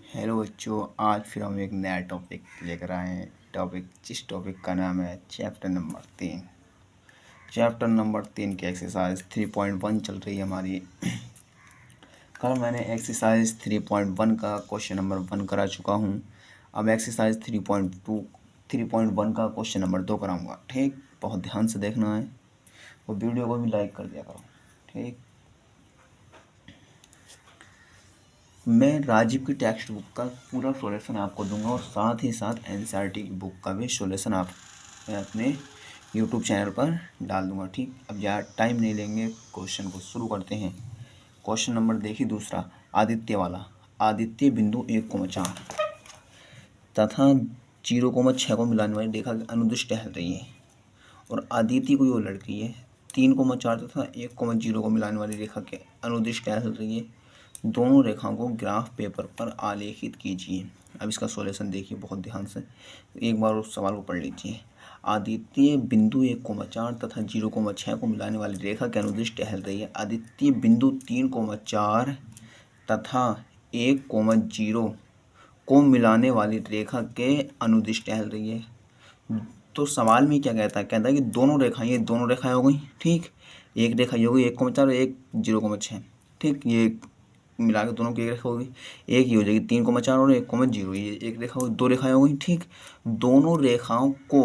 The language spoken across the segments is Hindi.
हेलो बच्चों, आज फिर हम एक नया टॉपिक लेकर आए हैं। जिस टॉपिक का नाम है चैप्टर नंबर 3। चैप्टर नंबर 3 की एक्सरसाइज 3.1 चल रही है हमारी। कल मैंने एक्सरसाइज 3.1 का क्वेश्चन नंबर 1 करा चुका हूँ। अब एक्सरसाइज 3.1 का क्वेश्चन नंबर 2 कराऊँगा। ठीक, बहुत ध्यान से देखना है और वीडियो को भी लाइक कर दिया करो। ठीक, मैं राजीव की टेक्स्ट बुक का पूरा सॉल्यूशन आपको दूंगा और साथ ही साथ एनसीईआरटी की बुक का भी सॉल्यूशन आप मैं अपने यूट्यूब चैनल पर डाल दूंगा। ठीक, अब ज़्यादा टाइम नहीं लेंगे, क्वेश्चन को शुरू करते हैं। क्वेश्चन नंबर देखिए दूसरा, आदित्य वाला। आदित्य बिंदु 1,4 तथा 0,6 को मिलाने वाली रेखा के अनुदिश टहल रही है और आदित्य कोई वो लड़की है 3,4 तथा 1,0 को मिलाने वाली रेखा के अनुदिश टहल रही है। दोनों रेखाओं को ग्राफ पेपर पर आलेखित कीजिए। अब इसका सॉल्यूशन देखिए बहुत ध्यान से, एक बार उस सवाल को पढ़ लीजिए। आदित्य बिंदु 1,4 तथा 0,6 को मिलाने वाली रेखा के अनुदिश टहल रही है। आदित्य बिंदु 3,4 तथा 1,0 को मिलाने वाली रेखा के अनुदिश टहल रही है। तो सवाल में क्या कहता है कि दोनों रेखाएं हो गई। ठीक, एक रेखा ये हो गई 1,4 और एक 0,6। ठीक, ये मिला के दोनों की एक रेखा होगी, एक ही हो जाएगी 3,4 और 1,0, ये एक रेखा होगी, दो रेखाएं हो गई। ठीक, दोनों रेखाओं को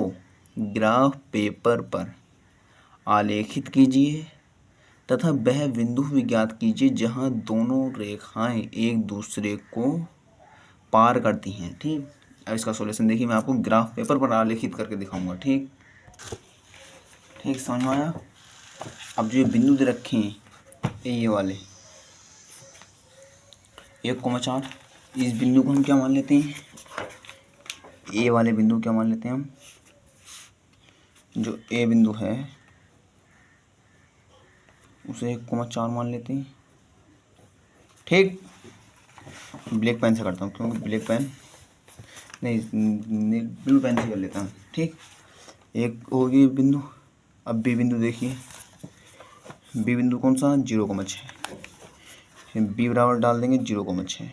ग्राफ पेपर पर आलेखित कीजिए तथा वह बिंदु भी ज्ञात कीजिए जहां दोनों रेखाएं एक दूसरे को पार करती हैं। ठीक, अब इसका सॉल्यूशन देखिए, मैं आपको ग्राफ पेपर पर आलेखित करके दिखाऊंगा। ठीक, समझ में आया। अब जो बिंदु दे रखे हैं ये वाले 1,4, इस बिंदु को हम क्या मान लेते हैं, ए वाले बिंदु क्या मान लेते हैं हम, जो ए बिंदु है उसे 1,4 मान लेते हैं। ठीक, ब्लैक पेन से करता हूँ क्योंकि ब्लैक पेन नहीं ब्लू पेन से कर लेता हूँ। ठीक, एक होगी बिंदु। अब बी बिंदु देखिए, बी बिंदु कौन सा, 0,6। बी बराबर डाल देंगे 0,6।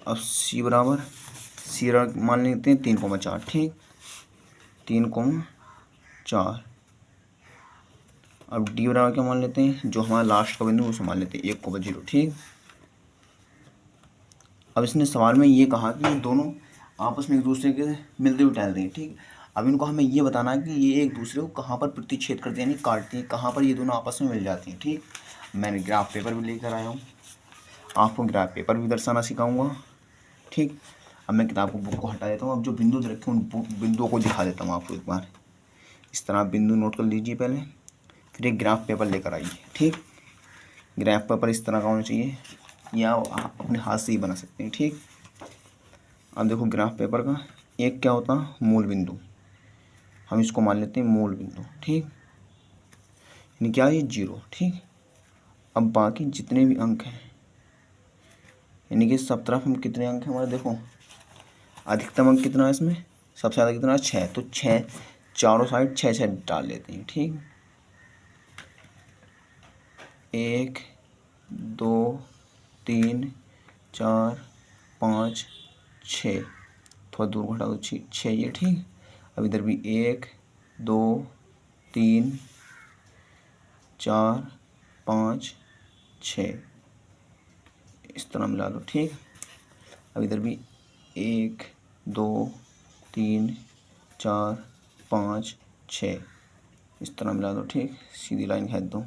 अब सी बराबर मान लेते हैं 3,4। ठीक, 3,4। अब डी बराबर क्या मान लेते हैं, जो हमारा लास्ट का बिंदु उसे मान लेते हैं 1,0। ठीक, अब इसने सवाल में ये कहा कि ये दोनों आपस में एक दूसरे के मिलते हुए टहल रही हैं। ठीक, अब इनको हमें ये बताना है कि ये एक दूसरे को कहाँ पर प्रतिच्छेद करती हैं, यानी काटती हैं, कहाँ पर ये दोनों आपस में मिल जाती हैं। ठीक, मैंने ग्राफ पेपर भी लेकर आया हूँ, आपको ग्राफ पेपर भी दर्शाना सिखाऊंगा। ठीक, अब मैं किताब को बुक को हटा देता हूँ। अब जो बिंदु दे रखे हैं उन बिंदुओं को दिखा देता हूँ आपको एक बार। इस तरह बिंदु नोट कर लीजिए पहले, फिर एक ग्राफ पेपर लेकर आइए। ठीक, ग्राफ पेपर इस तरह का होना चाहिए या आप अपने हाथ से ही बना सकते हैं। ठीक, अब देखो ग्राफ पेपर का एक क्या होता है, मूल बिंदु, हम इसको मान लेते हैं मूल बिंदु। ठीक, यानी क्या, ये 0। ठीक, अब बाकी जितने भी अंक हैं, यानी कि सब तरफ हम कितने अंक हैं हमारे, देखो अधिकतम अंक कितना है इसमें, सबसे ज़्यादा कितना है, 6। तो 6 चारों साइड 6 डाल लेते हैं। ठीक, 1 2 3 4 5 6, थोड़ा दूर घटा दो, 6 ये। ठीक, अब इधर भी 1 2 3 4 5 6, इस तरह मिला दो। ठीक, अब इधर भी 1 2 3 4 5 6, इस तरह मिला दो। ठीक, सीधी लाइन खींच दो।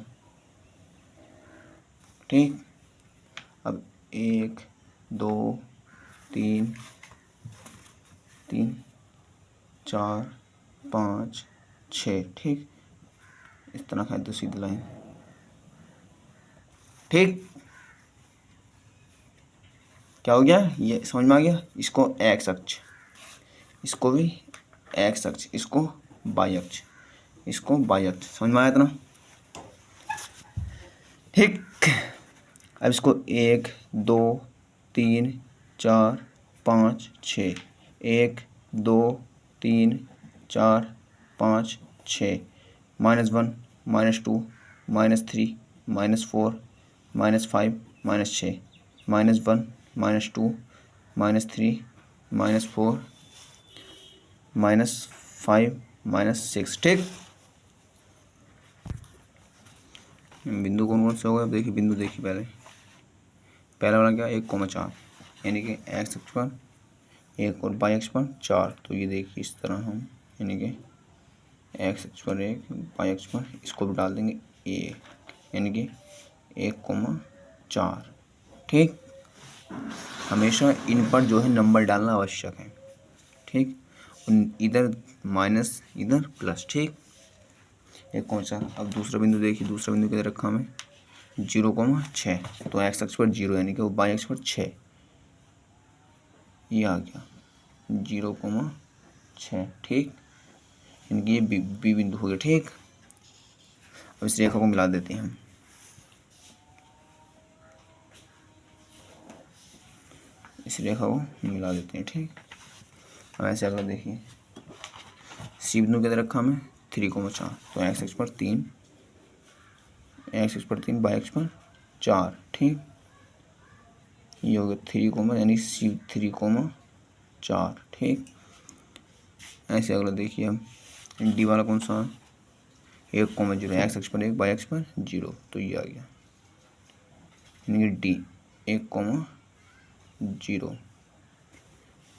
ठीक, अब 1 2 3 4 5 6, ठीक, इस तरह खींच दो सीधी लाइन। ठीक, क्या हो गया, ये समझ में आ गया। इसको एक्स अक्ष, इसको भी एक्स अक्ष, इसको वाई अक्ष, इसको वाई अक्ष, समझ में आया इतना। ठीक, अब इसको 1 2 3 4 5 6, 1 2 3 4 5 6, -1 -2 -3 -4 -5 -6 -1 -2 -3 -4 -5 -6। ठीक, बिंदु कौन कौन से हो गए? अब देखिए बिंदु, देखिए पहला वाला क्या, 1,4, यानी कि एक्स अक्ष पर 1 और वाई अक्ष पर 4। तो ये देखिए इस तरह हम, यानी कि एक्स अक्ष पर 1, वाई अक्ष पर, इसको भी डाल देंगे ए, यानी कि 1,4। ठीक, हमेशा इन पर जो है नंबर डालना आवश्यक है। ठीक, इधर माइनस इधर प्लस। ठीक, 1,4। अब दूसरा बिंदु देखिए, दूसरा बिंदु किधर रखा हमें, 0,6। तो एक्स अक्ष पर 0, यानी कि वाई अक्ष पर 6, ये आ गया 0,6। ठीक, यानी कि ये बी बिंदु हो गया। ठीक, अब इस रेखा को मिला देते हैं हम, इस रेखा को मिला देते हैं। ठीक, अब ऐसे अगला देखिए, सी बिंदु किधर रखा हमें, 3,4। तो एक्स अक्ष पर 3, एक्स अक्ष पर 3, वाई अक्ष पर 4। ठीक, ये हो गया 3, यानी सी 3,4। ठीक, ऐसे अगला देखिए हम, डी वाला कौन सा, 1,0, एक्स अक्ष पर 1, वाई अक्ष पर 0। तो ये आ गया, यानी कि डी 1,0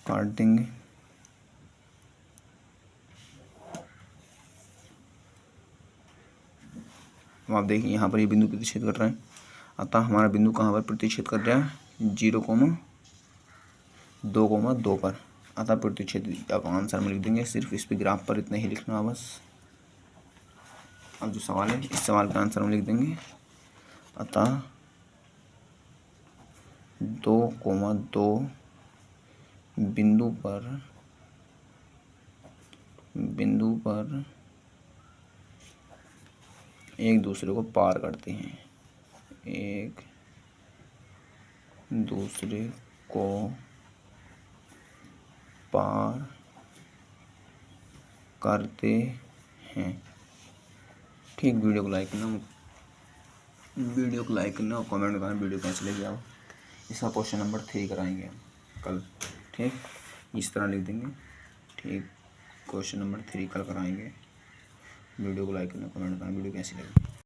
काट देंगे। अब आप देखिए यहाँ पर ये बिंदु प्रतिच्छेद कर रहा है, अतः हमारा बिंदु कहाँ पर प्रतिच्छेद कर रहा है, 0,2,2 पर। अतः प्रतिच्छेद, अब आंसर में लिख देंगे, सिर्फ इस पे ग्राफ पर इतना ही लिखना है बस। अब जो सवाल है, इस सवाल का आंसर हम लिख देंगे, अतः 2,2 बिंदु पर एक दूसरे को पार करते हैं, एक दूसरे को पार करते हैं। ठीक, वीडियो को लाइक करना और कमेंट करना वीडियो कैसी लगी। आप इसका क्वेश्चन नंबर 3 कराएंगे हम कल। ठीक, इस तरह लिख देंगे। ठीक, क्वेश्चन नंबर 3 कल कराएंगे। वीडियो को लाइक करना, कमेंट करना वीडियो कैसी लगी।